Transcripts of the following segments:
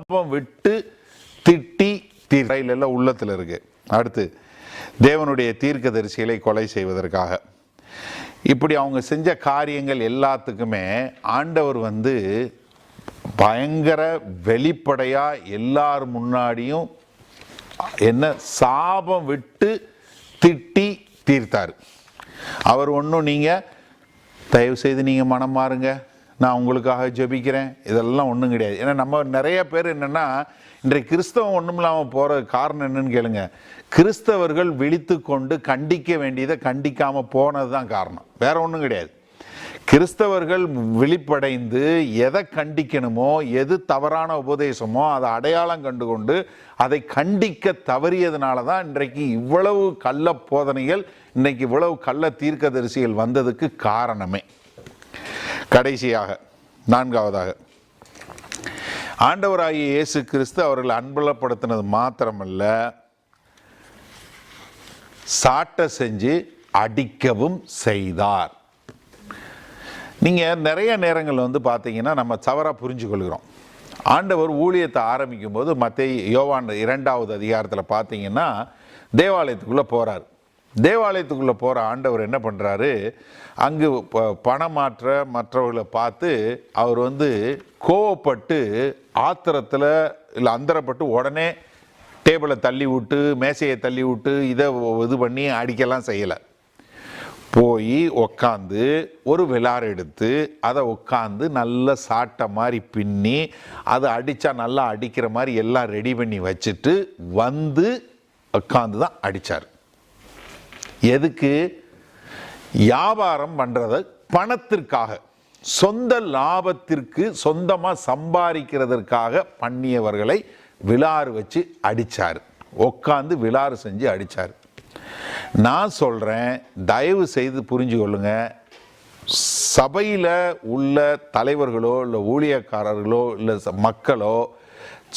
விட்டு திட்டி தீர்க்க உள்ளத்தில் இருக்கு. அடுத்து தேவனுடைய தீர்க்கதரிசிகளை கொலை செய்வதற்காக இப்படி அவங்க செஞ்ச காரியங்கள் எல்லாத்துக்குமே ஆண்டவர் பயங்கர வெளிப்படையா எல்லார் முன்னாடியும் என்ன சாபம் விட்டு திட்டி தீர்த்தார். அவர் ஒன்றும் நீங்கள் தயவு செய்து நீங்கள் மனம் மாறுங்க, நான் உங்களுக்காக ஜெபிக்கிறேன், இதெல்லாம் ஒன்றும் கிடையாது. ஏன்னா நம்ம நிறைய பேர் என்னென்னா இன்றைக்கு கிறிஸ்தவம் ஒன்றும் இல்லாமல் போகிற காரணம் என்னன்னு கேளுங்க, கிறிஸ்தவர்கள் விழித்து கொண்டு கண்டிக்க வேண்டியதை கண்டிக்காமல் போனது தான் காரணம், வேற ஒன்றும் கிடையாது. கிறிஸ்தவர்கள் விழிப்படைந்து எதை கண்டிக்கணுமோ, எது தவறான உபதேசமோ அதை அடையாளம் கண்டுகொண்டு அதை கண்டிக்க தவறியதுனால தான் இன்றைக்கு இவ்வளவு கள்ள போதனைகள், இன்னைக்கு இவ்வளவு கள்ள தீர்க்கதரிசிகள் வந்ததுக்கு காரணமே. கடைசியாக நான்காவதாக, ஆண்டவராகிய இயேசு கிறிஸ்து அவர்களை அன்பலப்படுத்தினது மாத்திரமல்ல, சாட்ட செஞ்சு அடிக்கவும் செய்தார். நீங்கள் நிறைய நேரங்கள் பார்த்தீங்கன்னா நம்ம தவறாக புரிஞ்சு கொள்கிறோம். ஆண்டவர் ஊழியத்தை ஆரம்பிக்கும் போது யோவான் 2வது அதிகாரத்தில் பார்த்தீங்கன்னா தேவாலயத்துக்குள்ளே போகிறார். தேவாலயத்துக்குள்ளே போகிற ஆண்டவர் என்ன பண்ணுறாரு, அங்கு பணமாற்ற மற்றவர்களை பார்த்து அவர் கோவப்பட்டு ஆத்திரத்தில் இல்லை அந்தரப்பட்டு உடனே டேபிளை தள்ளி விட்டு மேசையை தள்ளி விட்டு இதை இது பண்ணி அடிக்கலாம் செய்யலை. போய் உக்காந்து ஒரு விளாறு எடுத்து அதை உட்காந்து நல்ல சாட்டை மாதிரி பின்னி அதை அடித்தா நல்லா அடிக்கிற மாதிரி எல்லாம் ரெடி பண்ணி வச்சுட்டு உட்காந்து தான் அடித்தார். எதுக்கு? வியாபாரம் பண்ணுறத பணத்திற்காக, சொந்த லாபத்திற்கு சொந்தமாக சம்பாதிக்கிறதற்காக பண்ணியவர்களை விளாறு வச்சு அடித்தார். உட்காந்து விளாறு செஞ்சு அடித்தார். நான் சொல்கிறேன், தயவு செய்து புரிஞ்சு கொள்ளுங்க, சபையில் உள்ள தலைவர்களோ இல்லை ஊழியக்காரர்களோ இல்லை மக்களோ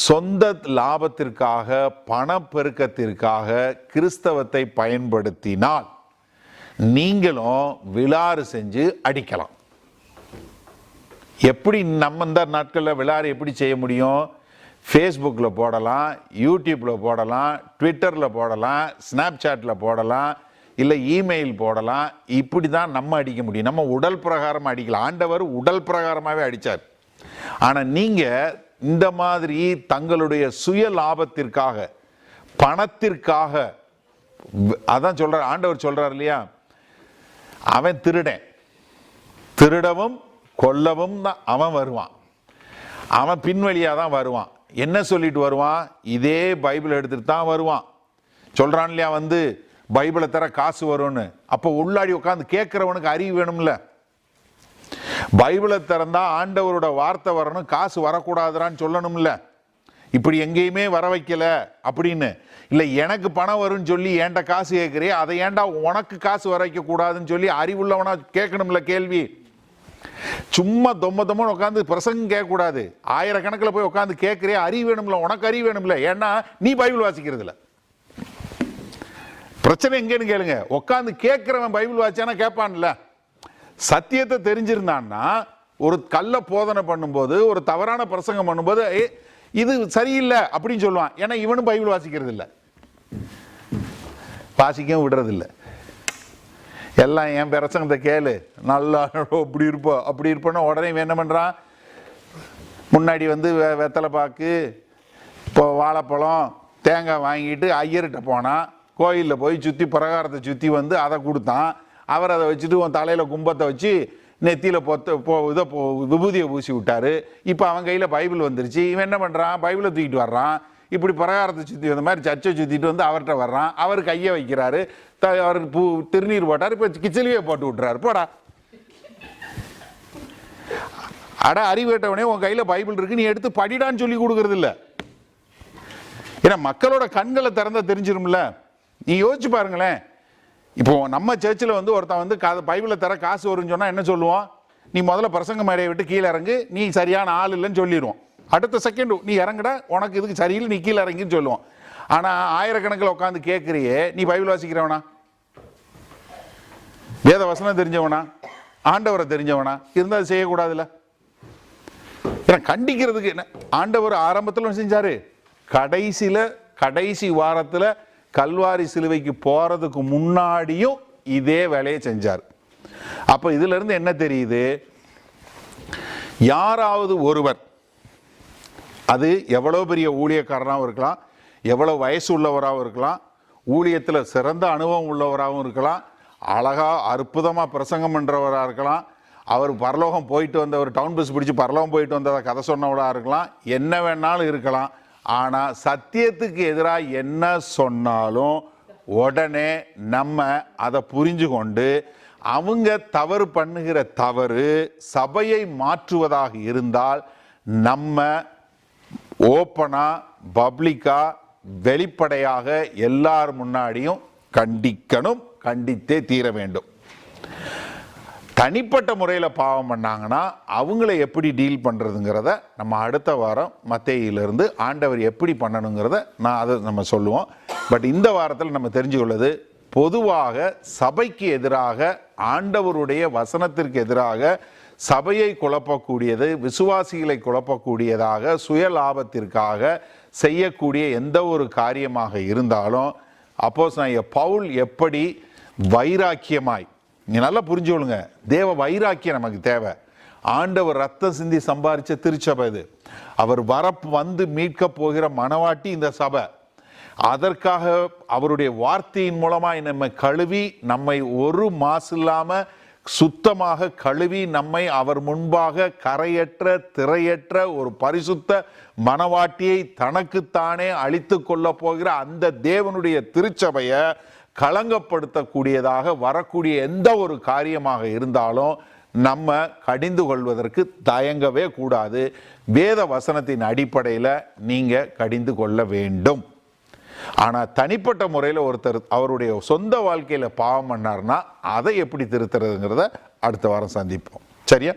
சொந்த லாபத்திற்காக பணப்பெருக்கத்திற்காக கிறிஸ்தவத்தை பயன்படுத்தினால் நீங்களும் விளாறு செஞ்சு அடிக்கலாம். எப்படி நம்ம இந்த நாட்களில் விளாறு எப்படி செய்ய முடியும்? ஃபேஸ்புக்கில் போடலாம், யூடியூப்பில் போடலாம், ட்விட்டரில் போடலாம், ஸ்னாப்சாட்டில் போடலாம், இல்லை இமெயில் போடலாம். இப்படி தான் நம்ம அடிக்க முடியும். நம்ம உடல் பிரகாரம் அடிக்கலாம். ஆண்டவர் உடல் பிரகாரமாகவே அடித்தார். ஆனால் நீங்கள் இந்த மாதிரி தங்களுடைய சுய லாபத்திற்காக பணத்திற்காக, அதான் சொல்கிறார் ஆண்டவர், சொல்கிறார் இல்லையா, அவன் திருடன், திருடவும் கொல்லவும் தான் அவன் வருவான், அவன் பின்வழியாக தான் வருவான். என்ன சொல்லிட்டு வருவான்? இதே பைபிள் எடுத்துட்டு தான் வருவான். சொல்கிறான் இல்லையா, பைபிளை தர காசு வரும்னு. அப்போ உள்ளாடி உட்காந்து கேட்குறவனுக்கு அறிவு வேணும்ல. பைபிளை திறந்தா ஆண்டவரோட வார்த்தை வரணும், காசு வரக்கூடாதுறான்னு சொல்லணும்ல. இப்படி எங்கேயுமே வர வைக்கல அப்படின்னு இல்லை, எனக்கு பணம் வரும்னு சொல்லி ஏன்டா காசு கேட்குறியே, அதை ஏன்டா உனக்கு காசு வர வைக்க கூடாதுன்னு சொல்லி அறிவுள்ளவனா கேட்கணும்ல கேள்வி. சும்மா தொம்மன்னு உட்காந்து பிரசங்கம் கேட்கக்கூடாது. ஆயிரக்கணக்கில் போய் உட்காந்து கேட்குறே, அறிவு வேணும்ல, உனக்கு அறிவு வேணும்ல. ஏன்னா நீ பைபிள் வாசிக்கிறது இல்லை. பிரச்சனை எங்கேன்னு கேளுங்க. உட்காந்து கேட்கிறவன் பைபிள் வாசிச்சானா கேட்பான்ல. சத்தியத்தை தெரிஞ்சிருந்தான்னா ஒரு கள்ள போதனை பண்ணும்போது, ஒரு தவறான பிரசங்கம் பண்ணும்போது இது சரியில்லை அப்படின்னு சொல்லுவான். ஏன்னா இவனும் பைபிள் வாசிக்கிறது இல்லை, வாசிக்கவும் விடுறது இல்லை. எல்லாம் என் பிரசங்கத்தை கேளு, நல்லா அப்படி இருப்போம் அப்படி இருப்போன்னா உடனே என்ன பண்ணுறான், முன்னாடி வெத்தலை பாக்கு, இப்போ வாழைப்பழம், தேங்காய் வாங்கிட்டு ஐயர்கிட்ட போனான். கோயிலில் போய் சுற்றி பிரகாரத்தை சுற்றி அதை கொடுத்தான். அவர் அதை வச்சுட்டு உன் தலையில் கும்பத்தை வச்சு நெத்தியில் இதை விபூதியை பூசி விட்டார். இப்போ அவன் கையில் பைபிள் வந்துருச்சு. இவன் என்ன பண்ணுறான், பைபிளை தூக்கிட்டு வர்றான். இப்படி பிரகாரத்தை சுற்றி வந்த மாதிரி சர்ச்சை சுற்றிட்டு அவர்கிட்ட வர்றான். அவர் கையை வைக்கிறாரு, அவர் திருநீர் போட்டார். இப்போ கிச்சலியே போட்டு விட்டுறாரு. போடா அடா, அறிவேட்டவனே, உன் கையில் பைபிள் இருக்கு, நீ எடுத்து படிடான்னு சொல்லி கொடுக்கறது இல்லை. ஏன்னா மக்களோட கண்களை திறந்தா தெரிஞ்சிரும்ல. நீ யோசிச்சு பாருங்களேன். இப்போ நம்ம சர்ச்சில் ஒருத்தன் பைபிளை தர காசு வரும்னு சொன்னால் என்ன சொல்லுவோம்? நீ முதல்ல பிரசங்க மேடையை விட்டு கீழே இறங்கு, நீ சரியான ஆள் இல்லைன்னு சொல்லிடுவோம். அடுத்த செகண்ட் நீ இறங்குடா, உனக்கு இதுக்கு சரியில்லை, நீ கீழே இறங்கின்னு சொல்லுவோம். ஆனால் ஆயிரக்கணக்கில் உட்காந்து கேட்குறியே, நீ பைபிள் வாசிக்கிறவனா, வேத வசனம் தெரிஞ்சவனா, ஆண்டவரை தெரிஞ்சவனா இருந்தால் அது செய்யக்கூடாதுல்ல. கண்டிக்கிறதுக்கு என்ன ஆண்டவர் ஆரம்பத்தில் செஞ்சாரு, கடைசி வாரத்தில் கல்வாரி சிலுவைக்கு போறதுக்கு முன்னாடியும் இதே வேலையை செஞ்சார். அப்ப இதுல இருந்து என்ன தெரியுது, யாராவது ஒருவர், அது எவ்வளவு பெரிய ஊழியக்காரனாகவும் இருக்கலாம், எவ்வளவு வயசு உள்ளவராகவும் இருக்கலாம், ஊழியத்தில் சிறந்த அனுபவம் உள்ளவராகவும் இருக்கலாம், அழகா அற்புதமா பிரசங்கம் பண்றவராக இருக்கலாம், அவர் பரலோகம் போயிட்டு வந்தவர், டவுன் பஸ் பிடிச்சி பரலோகம் போயிட்டு வந்ததை கதை சொன்னவராக இருக்கலாம், என்ன வேணாலும் இருக்கலாம். ஆனா சத்தியத்துக்கு எதிராக என்ன சொன்னாலும் உடனே நம்ம அதை புரிஞ்சு கொண்டு அவங்க தவறு பண்ணுகிற தவறு சபையை மாற்றுவதாக இருந்தால் நம்ம ஓப்பனா பப்ளிக்கா வெளிப்படையாக எல்லார் முன்னாடியும் கண்டிக்கணும், கண்டித்தே தீர வேண்டும். தனிப்பட்ட முறையில் பாவம் பண்ணாங்கன்னா அவங்கள எப்படி டீல் பண்ணுறதுங்கிறத நம்ம அடுத்த வாரம் மத்தேயிலிருந்து ஆண்டவர் எப்படி பண்ணணுங்கிறத அதை நம்ம சொல்லுவோம். பட் இந்த வாரத்தில் நம்ம தெரிஞ்சுக்கொள்ளது, பொதுவாக சபைக்கு எதிராக, ஆண்டவருடைய வசனத்திற்கு எதிராக சபையை குழப்பக்கூடியது, விசுவாசிகளை குழப்பக்கூடியதாக, சுய லாபத்திற்காக செய்யக்கூடிய எந்த ஒரு காரியமாக இருந்தாலும் அப்போஸ்தலனாகிய பவுல் எப்படி வைராக்கியமாய், நீ நல்லா புரிஞ்சுக்கொள்ளுங்க, தேவ வைராக்கியம் நமக்கு தேவை. ஆண்டவர் ரத்தம் சிந்தி சம்பாதிச்ச திருச்சபை இது. அவர் வந்து மீட்க போகிற மனவாட்டி இந்த சபை. அதற்காக அவருடைய வார்த்தையின் மூலமாக நம்மை கழுவி, நம்மை ஒரு மாசு இல்லாம சுத்தமாக கழுவி, நம்மை அவர் முன்பாக கரையற்ற திரையற்ற ஒரு பரிசுத்த மனவாட்டியை தனக்குத்தானே அழித்து கொள்ள போகிற அந்த தேவனுடைய திருச்சபையை களங்கப்படுத்தக்கூடியதாக வரக்கூடிய எந்த ஒரு காரியமாக இருந்தாலும் நம்ம கடிந்து கொள்வதற்கு தயங்கவே கூடாது. வேத வசனத்தின் அடிப்படையில் நீங்க கடிந்து கொள்ள வேண்டும். ஆனா தனிப்பட்ட முறையில் ஒருத்தர் அவருடைய சொந்த வாழ்க்கையில பாவம் பண்ணார்னா அதை எப்படி திருத்துறதுங்கிறத அடுத்த வாரம் சந்திப்போம். சரியா?